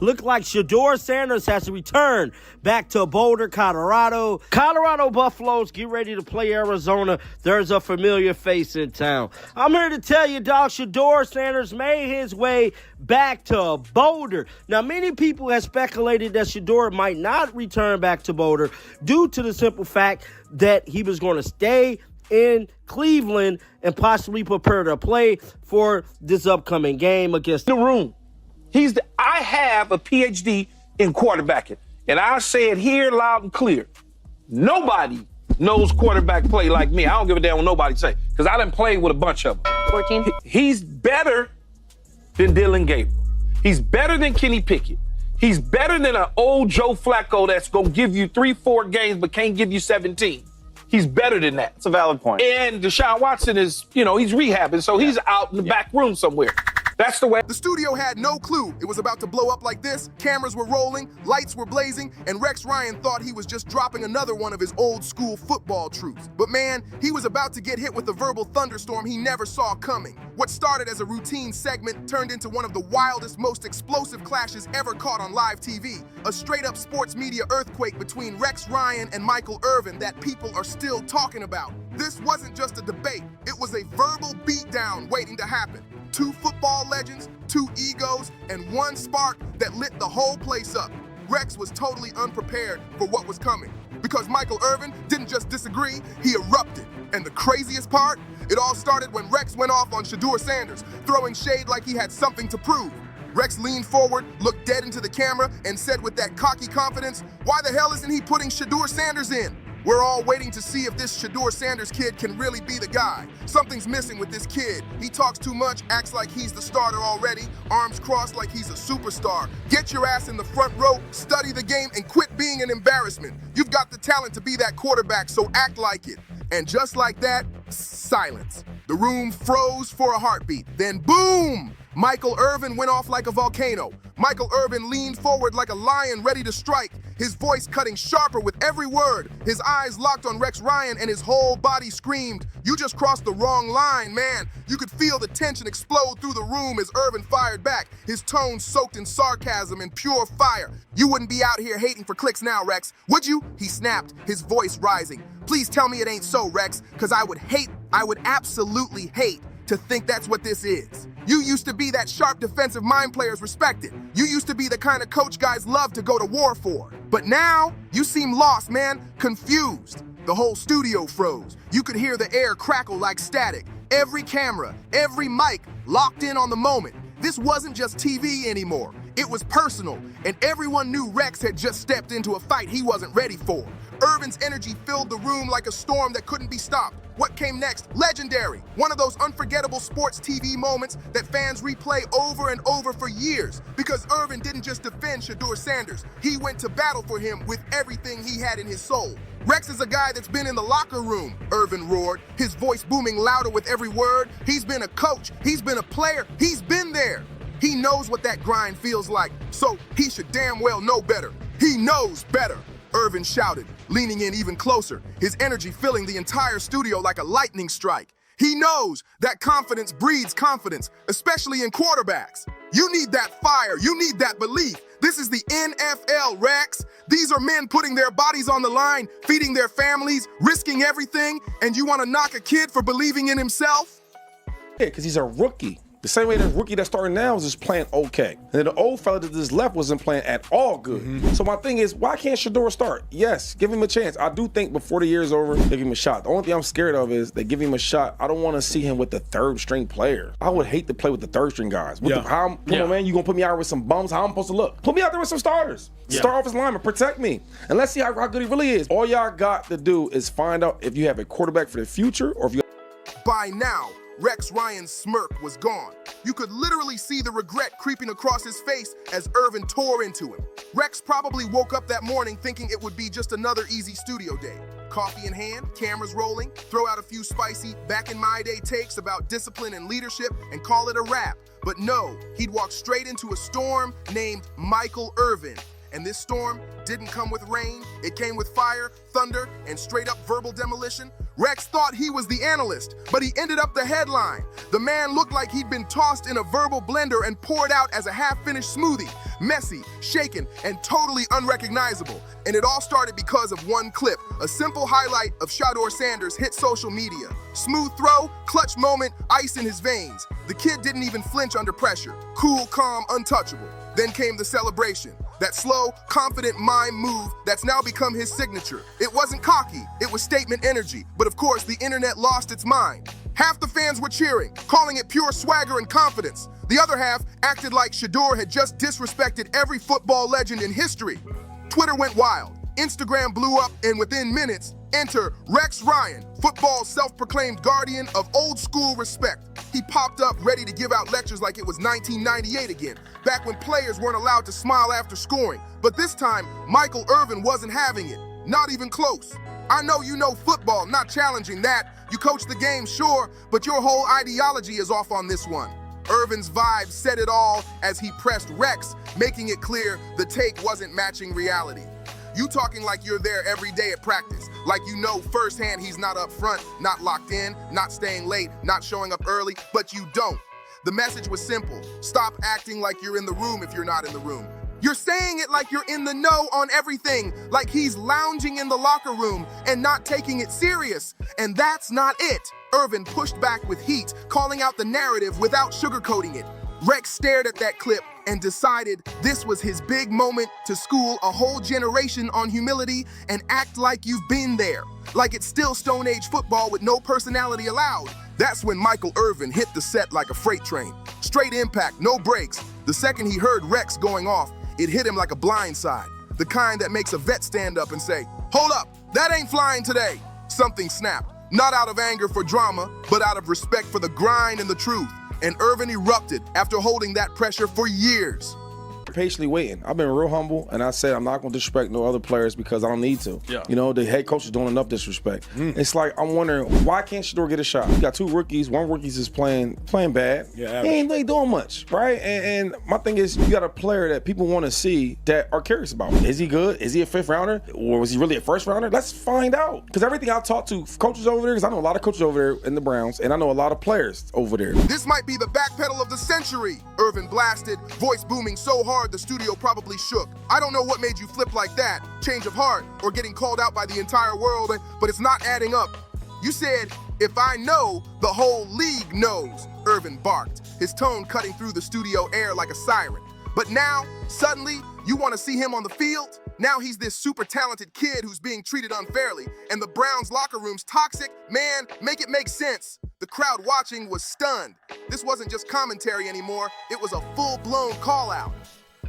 Look like Shedeur Sanders has returned back to Boulder, Colorado. Colorado Buffaloes get ready to play Arizona. There's a familiar face in town. I'm here to tell you, dog, Shedeur Sanders made his way back to Boulder. Now, many people have speculated that Shedeur might not return back to Boulder due to the simple fact that he was going to stay in Cleveland and possibly prepare to play for this upcoming game against the room. I have a PhD in quarterbacking, and I say it here loud and clear. Nobody knows quarterback play like me. I don't give a damn what nobody say, because I done played with a bunch of them. 14. He's better than Dylan Gabriel. He's better than Kenny Pickett. He's better than an old Joe Flacco that's going to give you 3-4 games but can't give you 17. He's better than that. It's a valid point. And Deshaun Watson is, he's rehabbing, so he's out in the back room somewhere. That's the way. The studio had no clue it was about to blow up like this. Cameras were rolling, lights were blazing, and Rex Ryan thought he was just dropping another one of his old school football truths. But man, he was about to get hit with a verbal thunderstorm he never saw coming. What started as a routine segment turned into one of the wildest, most explosive clashes ever caught on live TV. A straight-up sports media earthquake between Rex Ryan and Michael Irvin that people are still talking about. This wasn't just a debate, it was a verbal beatdown waiting to happen. Two football legends, two egos, and one spark that lit the whole place up. Rex was totally unprepared for what was coming. Because Michael Irvin didn't just disagree, he erupted. And the craziest part? It all started when Rex went off on Shedeur Sanders, throwing shade like he had something to prove. Rex leaned forward, looked dead into the camera, and said with that cocky confidence, "Why the hell isn't he putting Shedeur Sanders in?" We're all waiting to see if this Shedeur Sanders kid can really be the guy. Something's missing with this kid. He talks too much, acts like he's the starter already, arms crossed like he's a superstar. Get your ass in the front row, study the game, and quit being an embarrassment. You've got the talent to be that quarterback, so act like it. And just like that, silence. The room froze for a heartbeat. Then boom! Michael Irvin went off like a volcano. Michael Irvin leaned forward like a lion ready to strike, his voice cutting sharper with every word. His eyes locked on Rex Ryan and his whole body screamed, "You just crossed the wrong line, man." You could feel the tension explode through the room as Irvin fired back, his tone soaked in sarcasm and pure fire. "You wouldn't be out here hating for clicks now, Rex, would you?" He snapped, his voice rising. "Please tell me it ain't so, Rex, because I would absolutely hate to think that's what this is. You used to be that sharp defensive mind players respected. You used to be the kind of coach guys love to go to war for. But now, you seem lost, man, confused." The whole studio froze. You could hear the air crackle like static. Every camera, every mic locked in on the moment. This wasn't just TV anymore. It was personal, and everyone knew Rex had just stepped into a fight he wasn't ready for. Irvin's energy filled the room like a storm that couldn't be stopped. What came next? Legendary. One of those unforgettable sports TV moments that fans replay over and over for years. Because Irvin didn't just defend Shedeur Sanders. He went to battle for him with everything he had in his soul. "Rex is a guy that's been in the locker room," Irvin roared, his voice booming louder with every word. "He's been a coach. He's been a player. He's been there. He knows what that grind feels like, so he should damn well know better. He knows better," Irvin shouted, leaning in even closer, his energy filling the entire studio like a lightning strike. He knows that confidence breeds confidence, especially in quarterbacks. You need that fire. You need that belief. This is the NFL, Rex. These are men putting their bodies on the line, feeding their families, risking everything, and you want to knock a kid for believing in himself? Yeah, because he's a rookie. The same way the rookie that's starting now is just playing okay. And then the old fella that just left wasn't playing at all good. So my thing is, why can't Shedeur start? Yes, give him a chance. I do think before the year's over, give him a shot. The only thing I'm scared of is they give him a shot. I don't want to see him with the third string player. I would hate to play with the third string guys. Come on, man, you gonna put me out there with some bums? How I'm supposed to look? Put me out there with some starters. Start off his lineman, protect me. And let's see how good he really is. All y'all got to do is find out if you have a quarterback for the future or if you... By now, Rex Ryan's smirk was gone. You could literally see the regret creeping across his face as Irvin tore into him. Rex probably woke up that morning thinking it would be just another easy studio day. Coffee in hand, cameras rolling, throw out a few spicy back-in-my-day takes about discipline and leadership and call it a wrap. But no, he'd walk straight into a storm named Michael Irvin. And this storm didn't come with rain. It came with fire, thunder, and straight up verbal demolition. Rex thought he was the analyst, but he ended up the headline. The man looked like he'd been tossed in a verbal blender and poured out as a half-finished smoothie. Messy, shaken, and totally unrecognizable. And it all started because of one clip. A simple highlight of Shedeur Sanders hit social media. Smooth throw, clutch moment, ice in his veins. The kid didn't even flinch under pressure. Cool, calm, untouchable. Then came the celebration. That slow, confident mime move that's now become his signature. It wasn't cocky, it was statement energy. But of course, the internet lost its mind. Half the fans were cheering, calling it pure swagger and confidence. The other half acted like Shedeur had just disrespected every football legend in history. Twitter went wild. Instagram blew up, and within minutes, enter Rex Ryan, football's self-proclaimed guardian of old school respect. He popped up ready to give out lectures like it was 1998 again, back when players weren't allowed to smile after scoring. But this time, Michael Irvin wasn't having it, not even close. I know you know football, not challenging that. You coach the game, sure, but your whole ideology is off on this one. Irvin's vibe said it all as he pressed Rex, making it clear the take wasn't matching reality. You talking like you're there every day at practice, like you know firsthand he's not up front, not locked in, not staying late, not showing up early, but you don't. The message was simple. Stop acting like you're in the room if you're not in the room. You're saying it like you're in the know on everything, like he's lounging in the locker room and not taking it serious. And that's not it. Irvin pushed back with heat, calling out the narrative without sugarcoating it. Rex stared at that clip and decided this was his big moment to school a whole generation on humility and act like you've been there, like it's still Stone Age football with no personality allowed. That's when Michael Irvin hit the set like a freight train. Straight impact, no brakes. The second he heard Rex going off, it hit him like a blindside, the kind that makes a vet stand up and say, "Hold up, that ain't flying today." Something snapped, not out of anger for drama, but out of respect for the grind and the truth. And Irvin erupted after holding that pressure for years. Patiently waiting. I've been real humble, and I said I'm not going to disrespect no other players because I don't need to. Yeah. You know, the head coach is doing enough disrespect. It's like I'm wondering, why can't Shedeur get a shot? You got two rookies. One rookie is playing bad. Yeah, he ain't really doing much, right? And my thing is, you got a player that people want to see that are curious about. Is he good? Is he a fifth rounder? Or was he really a first rounder? Let's find out. Because everything I talk to coaches over there, because I know a lot of coaches over there in the Browns, and I know a lot of players over there. This might be the backpedal of the century, Irvin blasted, voice booming so hard the studio probably shook. I don't know what made you flip like that, change of heart, or getting called out by the entire world, but it's not adding up. You said, "If I know, the whole league knows," Irvin barked, his tone cutting through the studio air like a siren. But now, suddenly, you want to see him on the field? Now he's this super talented kid who's being treated unfairly, and the Browns locker room's toxic? Man, make it make sense. The crowd watching was stunned. This wasn't just commentary anymore, it was a full-blown call-out.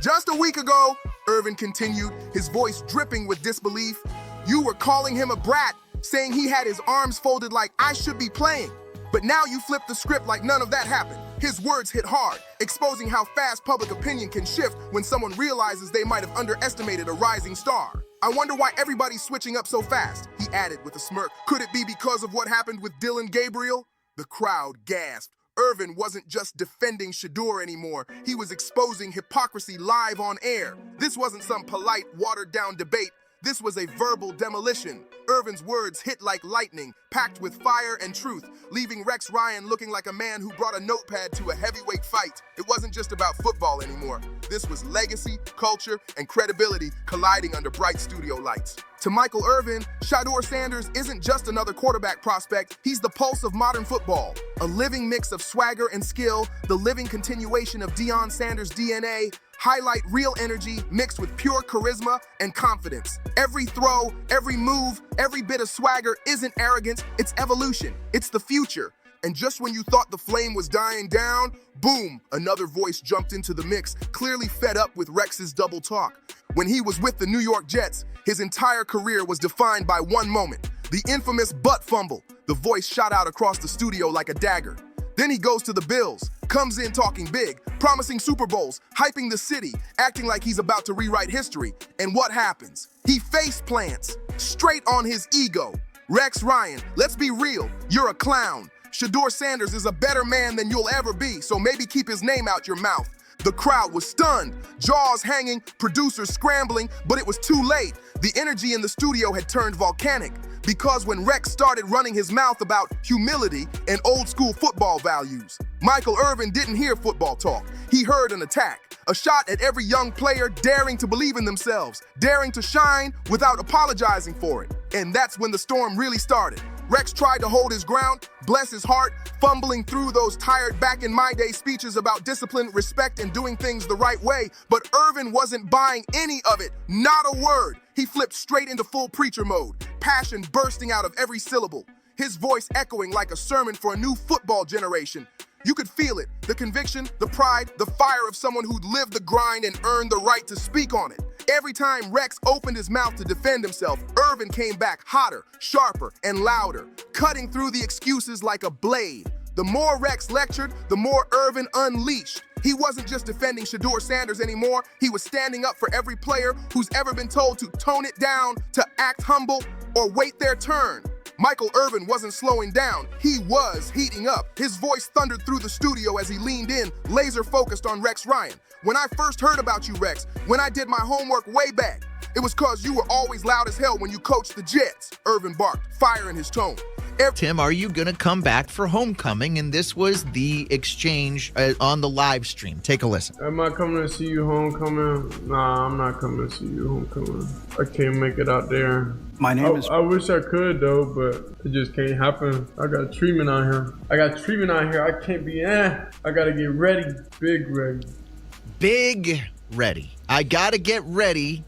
Just a week ago, Irvin continued, his voice dripping with disbelief, you were calling him a brat, saying he had his arms folded like I should be playing. But now you flip the script like none of that happened. His words hit hard, exposing how fast public opinion can shift when someone realizes they might have underestimated a rising star. I wonder why everybody's switching up so fast, he added with a smirk. Could it be because of what happened with Dylan Gabriel? The crowd gasped. Irvin wasn't just defending Shedeur anymore. He was exposing hypocrisy live on air. This wasn't some polite, watered-down debate. This was a verbal demolition. Irvin's words hit like lightning, packed with fire and truth, leaving Rex Ryan looking like a man who brought a notepad to a heavyweight fight. It wasn't just about football anymore. This was legacy, culture, and credibility colliding under bright studio lights. To Michael Irvin, Shedeur Sanders isn't just another quarterback prospect, he's the pulse of modern football. A living mix of swagger and skill, the living continuation of Deion Sanders' DNA, highlight real energy mixed with pure charisma and confidence. Every throw, every move, every bit of swagger isn't arrogance, it's evolution, it's the future. And just when you thought the flame was dying down, boom, another voice jumped into the mix, clearly fed up with Rex's double talk. When he was with the New York Jets, his entire career was defined by one moment, the infamous butt fumble. The voice shot out across the studio like a dagger. Then he goes to the Bills, comes in talking big, promising Super Bowls, hyping the city, acting like he's about to rewrite history. And what happens? He face plants, straight on his ego. Rex Ryan, let's be real, you're a clown. Shedeur Sanders is a better man than you'll ever be, so maybe keep his name out your mouth. The crowd was stunned, jaws hanging, producers scrambling, but it was too late. The energy in the studio had turned volcanic, because when Rex started running his mouth about humility and old school football values, Michael Irvin didn't hear football talk. He heard an attack, a shot at every young player daring to believe in themselves, daring to shine without apologizing for it. And that's when the storm really started. Rex tried to hold his ground, bless his heart, fumbling through those tired back in my day speeches about discipline, respect, and doing things the right way. But Irvin wasn't buying any of it, not a word. He flipped straight into full preacher mode, passion bursting out of every syllable, his voice echoing like a sermon for a new football generation. You could feel it, the conviction, the pride, the fire of someone who'd lived the grind and earned the right to speak on it. Every time Rex opened his mouth to defend himself, Irvin came back hotter, sharper, and louder, cutting through the excuses like a blade. The more Rex lectured, the more Irvin unleashed. He wasn't just defending Shedeur Sanders anymore, he was standing up for every player who's ever been told to tone it down, to act humble, or wait their turn. Michael Irvin wasn't slowing down, he was heating up. His voice thundered through the studio as he leaned in, laser focused on Rex Ryan. When I first heard about you, Rex, when I did my homework way back, it was cause you were always loud as hell when you coached the Jets, Irvin barked, fire in his tone. Tim, are you going to come back for homecoming? And this was the exchange on the live stream. Take a listen. Am I coming to see you homecoming? Nah, I'm not coming to see you homecoming. I can't make it out there. My name is... I wish I could, though, but it just can't happen. I got treatment out here. I can't be, I got to get ready. Big ready. Big ready. I got to get ready.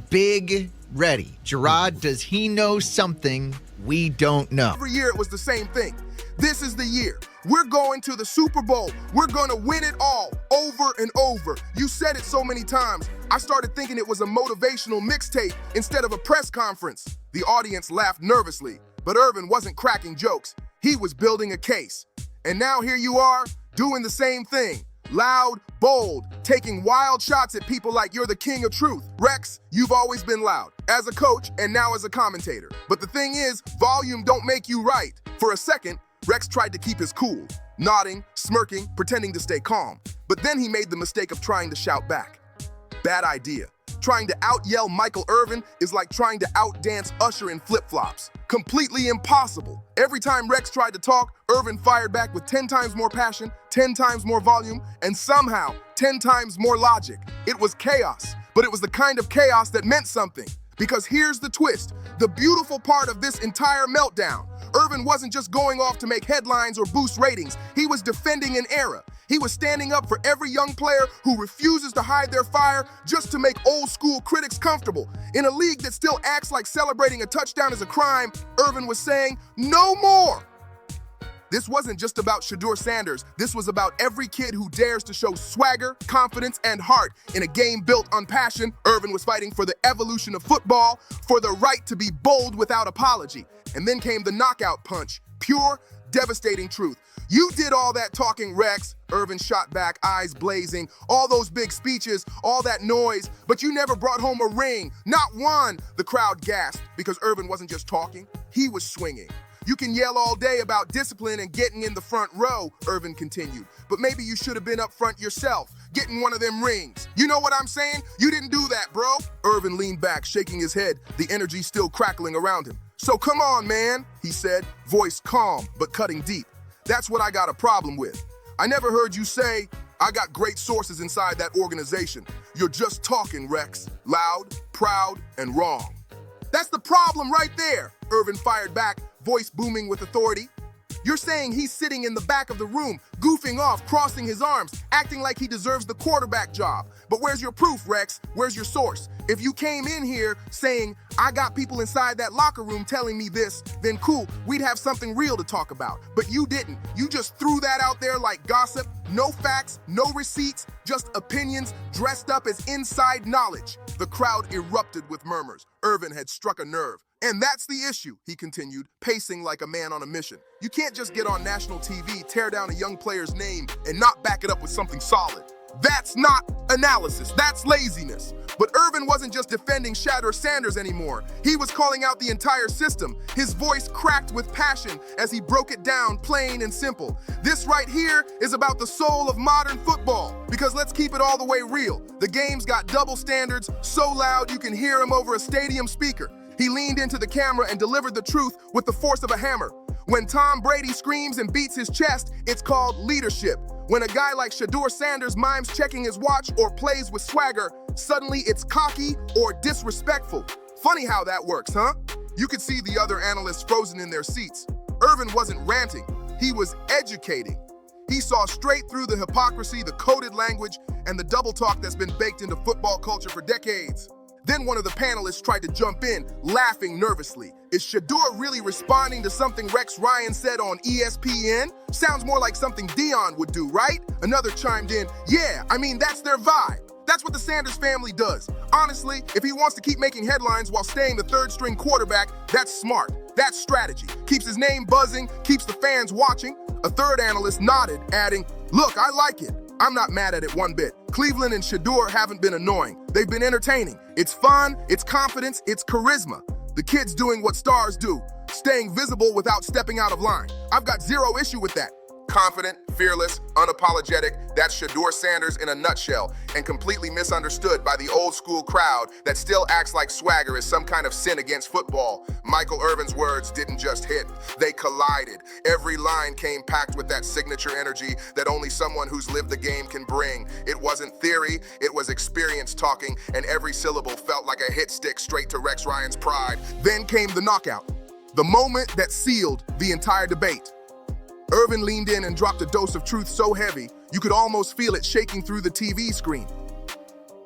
Big ready. Gerard, does he know something we don't know? Every year it was the same thing. This is the year. We're going to the Super Bowl. We're going to win it all, over and over. You said it so many times. I started thinking it was a motivational mixtape instead of a press conference. The audience laughed nervously, but Irvin wasn't cracking jokes. He was building a case. And now here you are, doing the same thing. Loud, bold, taking wild shots at people like you're the king of truth. Rex, you've always been loud, as a coach and now as a commentator. But the thing is, volume don't make you right. For a second, Rex tried to keep his cool, nodding, smirking, pretending to stay calm. But then he made the mistake of trying to shout back. Bad idea. Trying to out-yell Michael Irvin is like trying to out-dance Usher in flip-flops. Completely impossible. Every time Rex tried to talk, Irvin fired back with 10 times more passion, 10 times more volume, and somehow 10 times more logic. It was chaos, but it was the kind of chaos that meant something. Because here's the twist, the beautiful part of this entire meltdown. Irvin wasn't just going off to make headlines or boost ratings. He was defending an era. He was standing up for every young player who refuses to hide their fire just to make old school critics comfortable. In a league that still acts like celebrating a touchdown is a crime, Irvin was saying, no more. This wasn't just about Shedeur Sanders. This was about every kid who dares to show swagger, confidence, and heart. In a game built on passion, Irvin was fighting for the evolution of football, for the right to be bold without apology. And then came the knockout punch, pure, devastating truth. You did all that talking, Rex, Irvin shot back, eyes blazing, all those big speeches, all that noise, but you never brought home a ring, not one. The crowd gasped because Irvin wasn't just talking, he was swinging. You can yell all day about discipline and getting in the front row, Irvin continued, but maybe you should have been up front yourself, getting one of them rings. You know what I'm saying? You didn't do that, bro. Irvin leaned back, shaking his head, the energy still crackling around him. So come on, man, he said, voice calm but cutting deep. That's what I got a problem with. I never heard you say, I got great sources inside that organization. You're just talking, Rex. Loud, proud, and wrong. That's the problem right there, Irvin fired back, voice booming with authority. You're saying he's sitting in the back of the room, goofing off, crossing his arms, acting like he deserves the quarterback job. But where's your proof, Rex? Where's your source? If you came in here saying, I got people inside that locker room telling me this, then cool, we'd have something real to talk about. But you didn't. You just threw that out there like gossip, no facts, no receipts, just opinions dressed up as inside knowledge. The crowd erupted with murmurs. Irvin had struck a nerve. And that's the issue, he continued, pacing like a man on a mission. You can't just get on national TV, tear down a young player's name, and not back it up with something solid. That's not analysis, that's laziness. But Irvin wasn't just defending Shedeur Sanders anymore. He was calling out the entire system. His voice cracked with passion as he broke it down plain and simple. This right here is about the soul of modern football. Because let's keep it all the way real. The game's got double standards, so loud you can hear him over a stadium speaker. He leaned into the camera and delivered the truth with the force of a hammer. When Tom Brady screams and beats his chest, it's called leadership. When a guy like Shedeur Sanders mimes checking his watch or plays with swagger, suddenly it's cocky or disrespectful. Funny how that works, huh? You could see the other analysts frozen in their seats. Irvin wasn't ranting, he was educating. He saw straight through the hypocrisy, the coded language, and the double talk that's been baked into football culture for decades. Then one of the panelists tried to jump in, laughing nervously. Is Shedeur really responding to something Rex Ryan said on ESPN? Sounds more like something Deion would do, right? Another chimed in, yeah, I mean, that's their vibe. That's what the Sanders family does. Honestly, if he wants to keep making headlines while staying the third-string quarterback, that's smart. That's strategy. Keeps his name buzzing, keeps the fans watching. A third analyst nodded, adding, look, I like it. I'm not mad at it one bit. Cleveland and Shedeur haven't been annoying. They've been entertaining. It's fun, it's confidence, it's charisma. The kid's doing what stars do, staying visible without stepping out of line. I've got zero issue with that. Confident, fearless, unapologetic, that's Shedeur Sanders in a nutshell, and completely misunderstood by the old school crowd that still acts like swagger is some kind of sin against football. Michael Irvin's words didn't just hit, they collided. Every line came packed with that signature energy that only someone who's lived the game can bring. It wasn't theory, it was experience talking, and every syllable felt like a hit stick straight to Rex Ryan's pride. Then came the knockout, the moment that sealed the entire debate. Irvin leaned in and dropped a dose of truth so heavy, you could almost feel it shaking through the TV screen.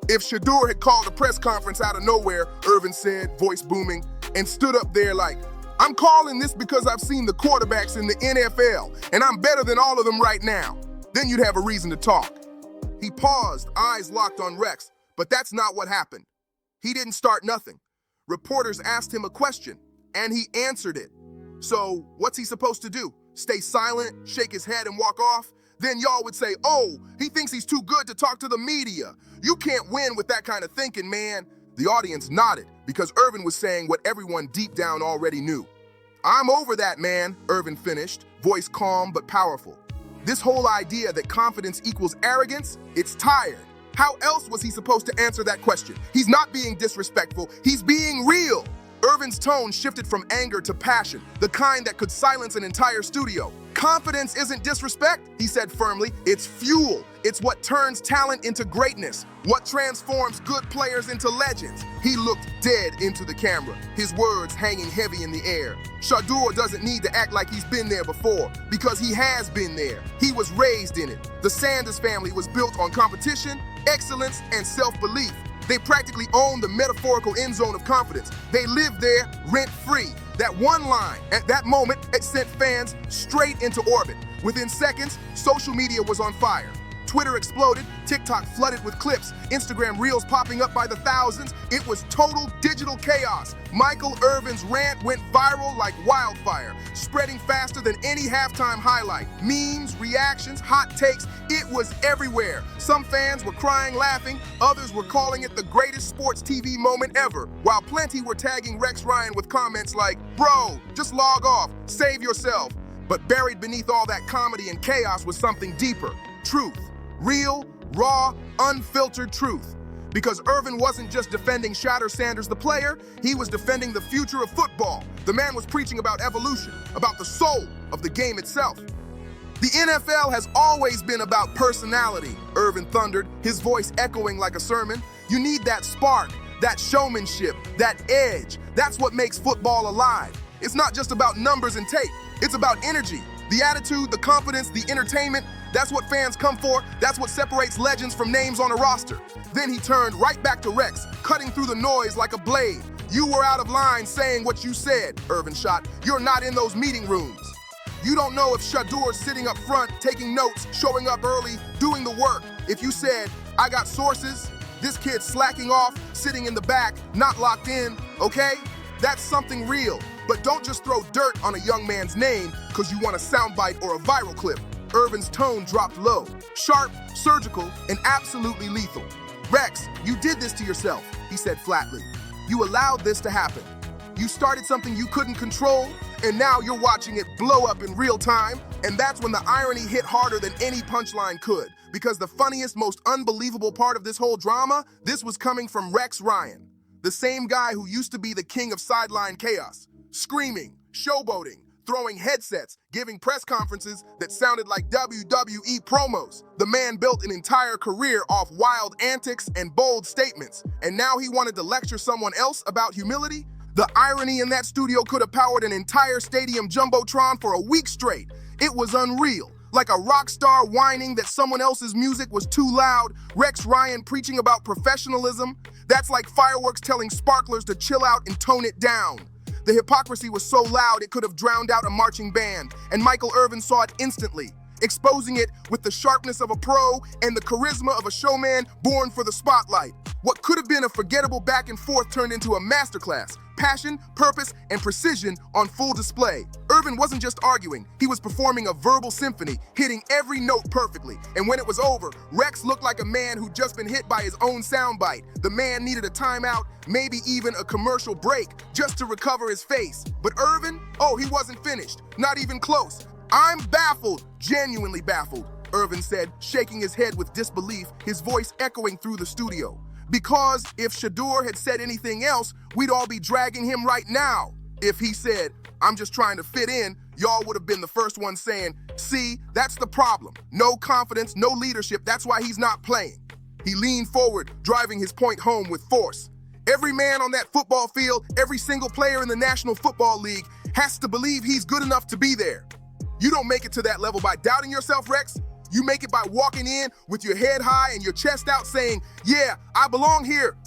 If Shedeur had called a press conference out of nowhere, Irvin said, voice booming, and stood up there like, I'm calling this because I've seen the quarterbacks in the NFL, and I'm better than all of them right now. Then you'd have a reason to talk. He paused, eyes locked on Rex, but that's not what happened. He didn't start nothing. Reporters asked him a question, and he answered it. So what's he supposed to do? Stay silent, shake his head, and walk off? Then y'all would say, oh, he thinks he's too good to talk to the media. You can't win with that kind of thinking, man. The audience nodded because Irvin was saying what everyone deep down already knew. I'm over that, man, Irvin finished, voice calm but powerful. This whole idea that confidence equals arrogance, it's tired. How else was he supposed to answer that question? He's not being disrespectful, he's being real. Irvin's tone shifted from anger to passion, the kind that could silence an entire studio. Confidence isn't disrespect, he said firmly. It's fuel. It's what turns talent into greatness, what transforms good players into legends. He looked dead into the camera, his words hanging heavy in the air. Shedeur doesn't need to act like he's been there before, because he has been there. He was raised in it. The Sanders family was built on competition, excellence, and self-belief. They practically own the metaphorical end zone of confidence. They lived there rent-free. That one line, at that moment, it sent fans straight into orbit. Within seconds, social media was on fire. Twitter exploded, TikTok flooded with clips, Instagram reels popping up by the thousands. It was total digital chaos. Michael Irvin's rant went viral like wildfire, spreading faster than any halftime highlight. Memes, reactions, hot takes, it was everywhere. Some fans were crying, laughing, others were calling it the greatest sports TV moment ever, while plenty were tagging Rex Ryan with comments like, bro, just log off, save yourself. But buried beneath all that comedy and chaos was something deeper, truth. Real, raw, unfiltered truth. Because Irvin wasn't just defending Shedeur Sanders the player, he was defending the future of football. The man was preaching about evolution, about the soul of the game itself. The NFL has always been about personality, Irvin thundered, his voice echoing like a sermon. You need that spark, that showmanship, that edge. That's what makes football alive. It's not just about numbers and tape, it's about energy. The attitude, the confidence, the entertainment, that's what fans come for. That's what separates legends from names on a roster. Then he turned right back to Rex, cutting through the noise like a blade. You were out of line saying what you said, Irvin shot. You're not in those meeting rooms. You don't know if Shedeur's sitting up front, taking notes, showing up early, doing the work. If you said, I got sources, this kid's slacking off, sitting in the back, not locked in, okay? That's something real. But don't just throw dirt on a young man's name because you want a soundbite or a viral clip. Irvin's tone dropped low, sharp, surgical, and absolutely lethal. Rex, You did this to yourself, he said flatly. You allowed this to happen. You started something you couldn't control, and now you're watching it blow up in real time, and that's when the irony hit harder than any punchline could. Because the funniest, most unbelievable part of this whole drama, this was coming from Rex Ryan, the same guy who used to be the king of sideline chaos, screaming, showboating, throwing headsets, giving press conferences that sounded like WWE promos. The man built an entire career off wild antics and bold statements, and now he wanted to lecture someone else about humility? The irony in that studio could have powered an entire stadium jumbotron for a week straight. It was unreal. Like a rock star whining that someone else's music was too loud, Rex Ryan preaching about professionalism. That's like fireworks telling sparklers to chill out and tone it down. The hypocrisy was so loud it could have drowned out a marching band, and Michael Irvin saw it instantly, exposing it with the sharpness of a pro and the charisma of a showman born for the spotlight. What could have been a forgettable back and forth turned into a masterclass. Passion, purpose, and precision on full display. Irvin wasn't just arguing, he was performing a verbal symphony, hitting every note perfectly. And when it was over, Rex looked like a man who'd just been hit by his own soundbite. The man needed a timeout, maybe even a commercial break, just to recover his face. But Irvin, oh, he wasn't finished, not even close. I'm baffled, genuinely baffled, Irvin said, shaking his head with disbelief, his voice echoing through the studio. Because if Shedeur had said anything else, we'd all be dragging him right now. If he said, I'm just trying to fit in, y'all would have been the first one saying, see, that's the problem. No confidence, no leadership, that's why he's not playing. He leaned forward, driving his point home with force. Every man on that football field, every single player in the National Football League has to believe he's good enough to be there. You don't make it to that level by doubting yourself, Rex. You make it by walking in with your head high and your chest out saying, yeah, I belong here.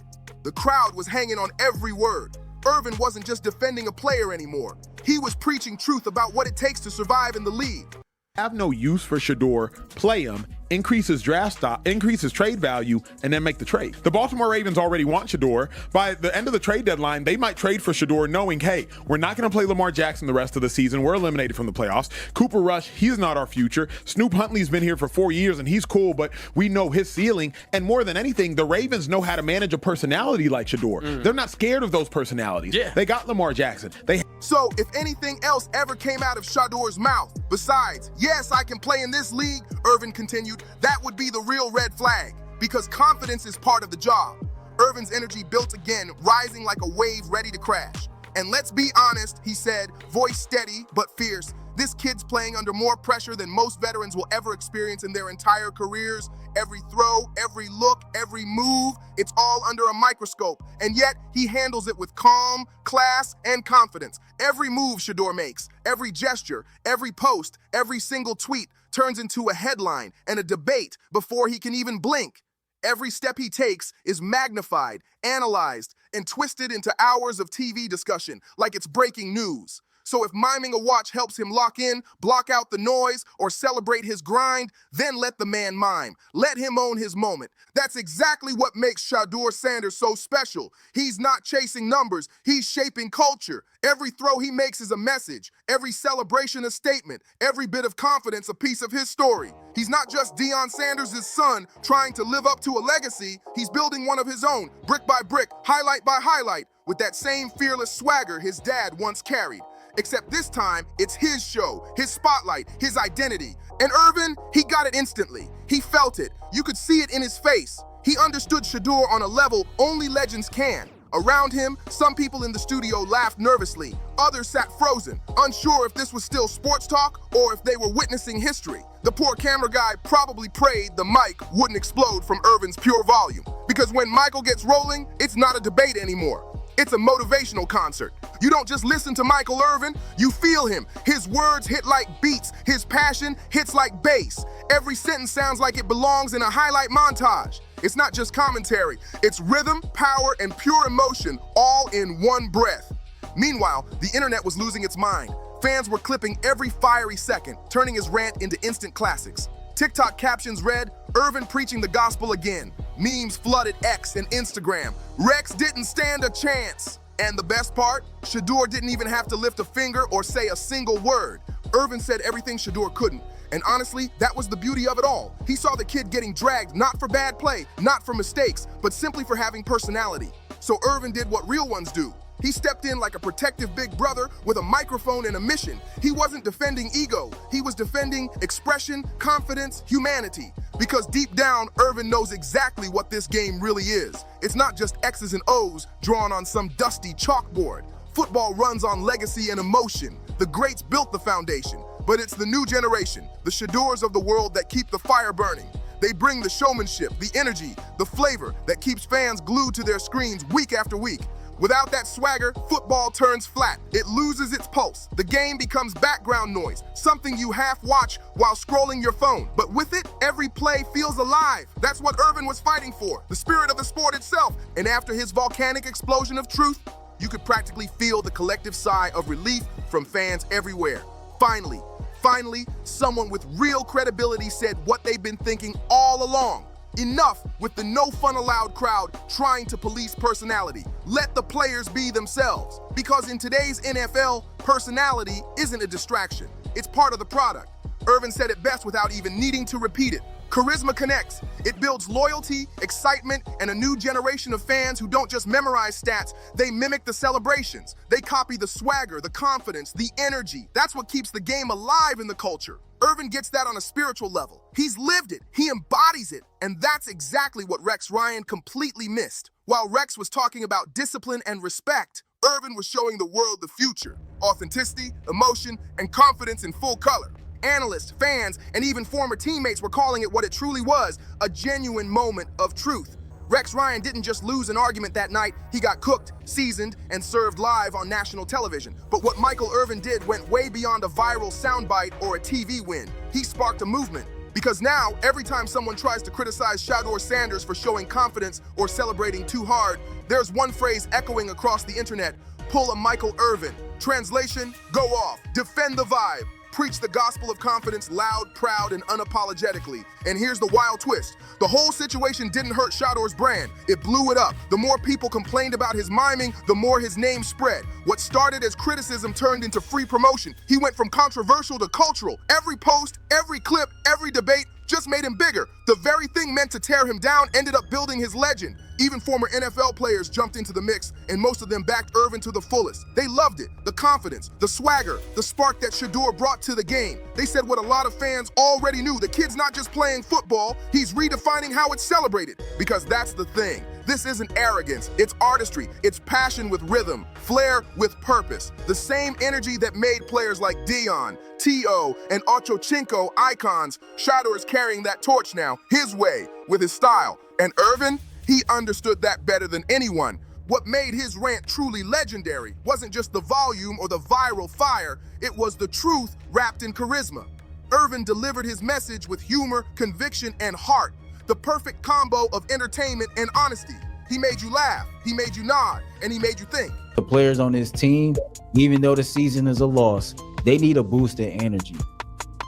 The crowd was hanging on every word. Irvin wasn't just defending a player anymore. He was preaching truth about what it takes to survive in the league. Have no use for Shedeur, play him, increase his draft stock, increase his trade value, and then make the trade. The Baltimore Ravens already want Shedeur. By the end of the trade deadline, they might trade for Shedeur knowing, hey, we're not going to play Lamar Jackson the rest of the season. We're eliminated from the playoffs. Cooper Rush, he's not our future. Snoop Huntley's been here for 4 years, and he's cool, but we know his ceiling. And more than anything, the Ravens know how to manage a personality like Shedeur. They're not scared of those personalities. Yeah. They got Lamar Jackson. So if anything else ever came out of Shedeur's mouth, besides, yes, I can play in this league, Irvin continued, that would be the real red flag, because confidence is part of the job. Irvin's energy built again, rising like a wave ready to crash. And let's be honest, he said, voice steady but fierce, this kid's playing under more pressure than most veterans will ever experience in their entire careers. Every throw, every look, every move, it's all under a microscope. And yet, he handles it with calm, class, and confidence. Every move Shedeur makes, every gesture, every post, every single tweet turns into a headline and a debate before he can even blink. Every step he takes is magnified, analyzed, and twisted into hours of TV discussion like it's breaking news. So if miming a watch helps him lock in, block out the noise, or celebrate his grind, then let the man mime. Let him own his moment. That's exactly what makes Shedeur Sanders so special. He's not chasing numbers, he's shaping culture. Every throw he makes is a message, every celebration a statement, every bit of confidence a piece of his story. He's not just Deion Sanders' son trying to live up to a legacy, he's building one of his own, brick by brick, highlight by highlight, with that same fearless swagger his dad once carried. Except this time, it's his show, his spotlight, his identity. And Irvin, he got it instantly. He felt it. You could see it in his face. He understood Shedeur on a level only legends can. Around him, some people in the studio laughed nervously. Others sat frozen, unsure if this was still sports talk or if they were witnessing history. The poor camera guy probably prayed the mic wouldn't explode from Irvin's pure volume. Because when Michael gets rolling, it's not a debate anymore. It's a motivational concert. You don't just listen to Michael Irvin, you feel him. His words hit like beats, his passion hits like bass. Every sentence sounds like it belongs in a highlight montage. It's not just commentary, it's rhythm, power, and pure emotion, all in one breath. Meanwhile, the internet was losing its mind. Fans were clipping every fiery second, turning his rant into instant classics. TikTok captions read, Irvin preaching the gospel again. Memes flooded X and Instagram. Rex didn't stand a chance. And the best part, Shedeur didn't even have to lift a finger or say a single word. Irvin said everything Shedeur couldn't. And honestly, that was the beauty of it all. He saw the kid getting dragged not for bad play, not for mistakes, but simply for having personality. So Irvin did what real ones do. He stepped in like a protective big brother with a microphone and a mission. He wasn't defending ego. He was defending expression, confidence, humanity. Because deep down, Irvin knows exactly what this game really is. It's not just X's and O's drawn on some dusty chalkboard. Football runs on legacy and emotion. The greats built the foundation, but it's the new generation, the Shedeurs of the world that keep the fire burning. They bring the showmanship, the energy, the flavor that keeps fans glued to their screens week after week. Without that swagger, football turns flat. It loses its pulse. The game becomes background noise, something you half watch while scrolling your phone. But with it, every play feels alive. That's what Irvin was fighting for, the spirit of the sport itself. And after his volcanic explosion of truth, you could practically feel the collective sigh of relief from fans everywhere. Finally, someone with real credibility said what they've been thinking all along. Enough with the no fun allowed crowd trying to police personality. Let the players be themselves. Because in today's NFL, personality isn't a distraction. It's part of the product. Irvin said it best without even needing to repeat it. Charisma connects. It builds loyalty, excitement, and a new generation of fans who don't just memorize stats, they mimic the celebrations. They copy the swagger, the confidence, the energy. That's what keeps the game alive in the culture. Irvin gets that on a spiritual level. He's lived it, he embodies it, and that's exactly what Rex Ryan completely missed. While Rex was talking about discipline and respect, Irvin was showing the world the future. Authenticity, emotion, and confidence in full color. Analysts, fans, and even former teammates were calling it what it truly was, a genuine moment of truth. Rex Ryan didn't just lose an argument that night, he got cooked, seasoned, and served live on national television. But what Michael Irvin did went way beyond a viral soundbite or a TV win. He sparked a movement. Because now, every time someone tries to criticize Shedeur Sanders for showing confidence or celebrating too hard, there's one phrase echoing across the internet: pull a Michael Irvin. Translation: go off, defend the vibe. Preach the gospel of confidence loud, proud, and unapologetically. And here's the wild twist. The whole situation didn't hurt Shedeur's brand. It blew it up. The more people complained about his miming, the more his name spread. What started as criticism turned into free promotion. He went from controversial to cultural. Every post, every clip, every debate just made him bigger. The very thing meant to tear him down ended up building his legend. Even former NFL players jumped into the mix, and most of them backed Irvin to the fullest. They loved it, the confidence, the swagger, the spark that Shedeur brought to the game. They said what a lot of fans already knew: the kid's not just playing football, he's redefining how it's celebrated. Because that's the thing. This isn't arrogance, it's artistry, it's passion with rhythm, flair with purpose. The same energy that made players like Deion, T.O., and Ochochinco icons. Shedeur is carrying that torch now, his way, with his style. And Irvin, he understood that better than anyone. What made his rant truly legendary wasn't just the volume or the viral fire, it was the truth wrapped in charisma. Irvin delivered his message with humor, conviction, and heart. The perfect combo of entertainment and honesty. He made you laugh, he made you nod, and he made you think. The players on this team, even though the season is a loss, they need a boost in energy.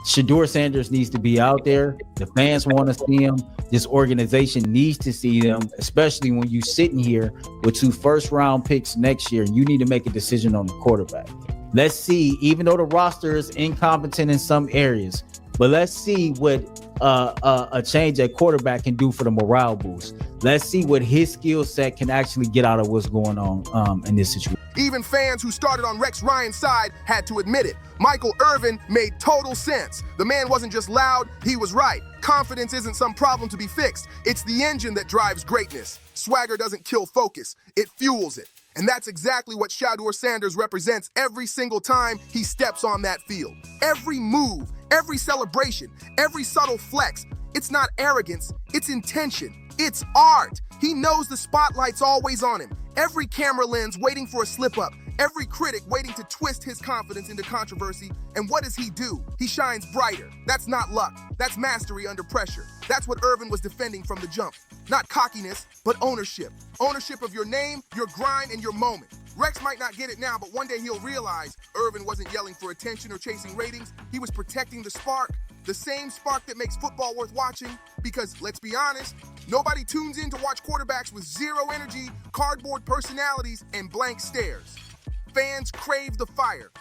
Shedeur Sanders needs to be out there. The fans want to see him. This organization needs to see them, especially when you're sitting here with 2 first-round picks next year and you need to make a decision on the quarterback. Let's see, even though the roster is incompetent in some areas, but let's see what a change at quarterback can do for the morale boost. Let's see what his skill set can actually get out of what's going on in this situation. Even fans who started on Rex Ryan's side had to admit it. Michael Irvin made total sense. The man wasn't just loud, he was right. Confidence isn't some problem to be fixed. It's the engine that drives greatness. Swagger doesn't kill focus, it fuels it. And that's exactly what Shedeur Sanders represents every single time he steps on that field. Every move, every celebration, every subtle flex, it's not arrogance, it's intention. It's art. He knows the spotlight's always on him. Every camera lens waiting for a slip-up. Every critic waiting to twist his confidence into controversy. And what does he do? He shines brighter. That's not luck. That's mastery under pressure. That's what Irvin was defending from the jump. Not cockiness, but ownership. Ownership of your name, your grind, and your moment. Rex might not get it now, but one day he'll realize Irvin wasn't yelling for attention or chasing ratings. He was protecting the spark. The same spark that makes football worth watching. Because, let's be honest, nobody tunes in to watch quarterbacks with zero energy, cardboard personalities, and blank stares. Fans crave the fire,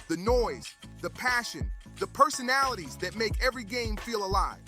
the noise, the passion, the personalities that make every game feel alive.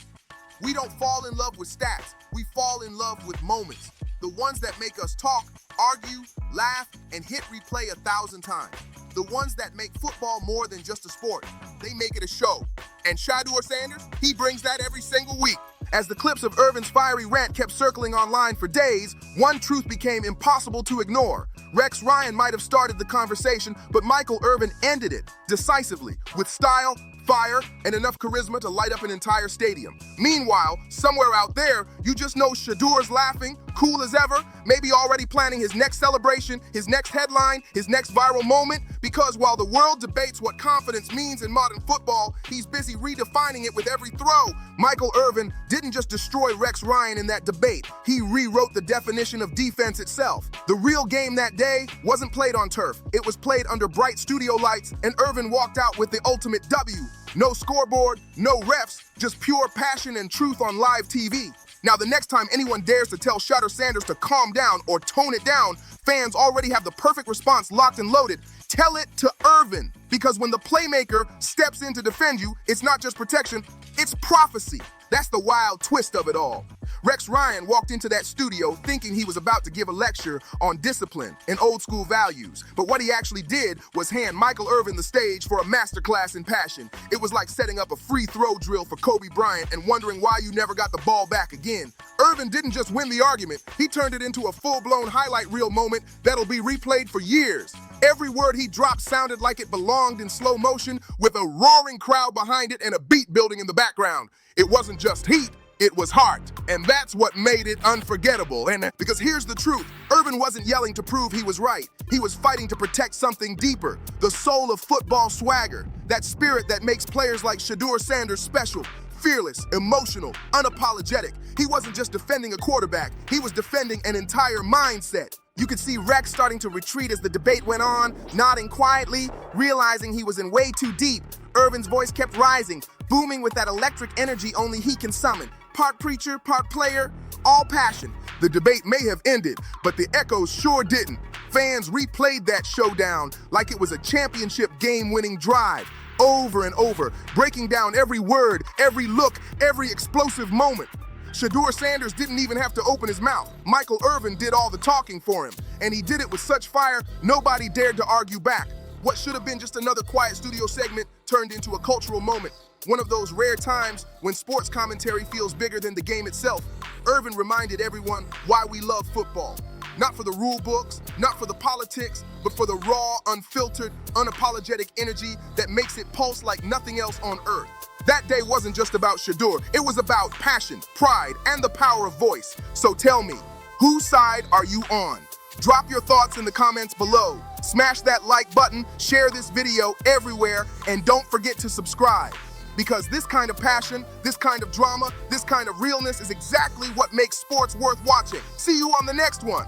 We don't fall in love with stats, we fall in love with moments. The ones that make us talk, argue, laugh, and hit replay 1,000 times. The ones that make football more than just a sport. They make it a show. And Shedeur Sanders, he brings that every single week. As the clips of Irvin's fiery rant kept circling online for days, one truth became impossible to ignore. Rex Ryan might have started the conversation, but Michael Irvin ended it decisively, with style, fire, and enough charisma to light up an entire stadium. Meanwhile, somewhere out there, you just know Shedeur's laughing, cool as ever, maybe already planning his next celebration, his next headline, his next viral moment, because while the world debates what confidence means in modern football, he's busy redefining it with every throw. Michael Irvin didn't just destroy Rex Ryan in that debate, he rewrote the definition of defense itself. The real game that day wasn't played on turf, it was played under bright studio lights, and Irvin walked out with the ultimate W. No scoreboard, no refs, just pure passion and truth on live TV. Now, the next time anyone dares to tell Shedeur Sanders to calm down or tone it down, fans already have the perfect response locked and loaded. Tell it to Irvin. Because when the playmaker steps in to defend you, it's not just protection, it's prophecy. That's the wild twist of it all. Rex Ryan walked into that studio thinking he was about to give a lecture on discipline and old school values. But what he actually did was hand Michael Irvin the stage for a masterclass in passion. It was like setting up a free throw drill for Kobe Bryant and wondering why you never got the ball back again. Irvin didn't just win the argument, he turned it into a full-blown highlight reel moment that'll be replayed for years. Every word he dropped sounded like it belonged in slow motion with a roaring crowd behind it and a beat building in the background. It wasn't just heat, it was heart. And that's what made it unforgettable. And because here's the truth, Irvin wasn't yelling to prove he was right. He was fighting to protect something deeper, the soul of football swagger, that spirit that makes players like Shedeur Sanders special, fearless, emotional, unapologetic. He wasn't just defending a quarterback, he was defending an entire mindset. You could see Rex starting to retreat as the debate went on, nodding quietly, realizing he was in way too deep. Irvin's voice kept rising, booming with that electric energy only he can summon. Part preacher, part player, all passion. The debate may have ended, but the echoes sure didn't. Fans replayed that showdown like it was a championship game-winning drive, over and over, breaking down every word, every look, every explosive moment. Shedeur Sanders didn't even have to open his mouth. Michael Irvin did all the talking for him, and he did it with such fire, nobody dared to argue back. What should have been just another quiet studio segment turned into a cultural moment. One of those rare times when sports commentary feels bigger than the game itself. Irvin reminded everyone why we love football. Not for the rule books, not for the politics, but for the raw, unfiltered, unapologetic energy that makes it pulse like nothing else on earth. That day wasn't just about Shedeur, it was about passion, pride, and the power of voice. So tell me, whose side are you on? Drop your thoughts in the comments below. Smash that like button, share this video everywhere, and don't forget to subscribe. Because this kind of passion, this kind of drama, this kind of realness is exactly what makes sports worth watching. See you on the next one.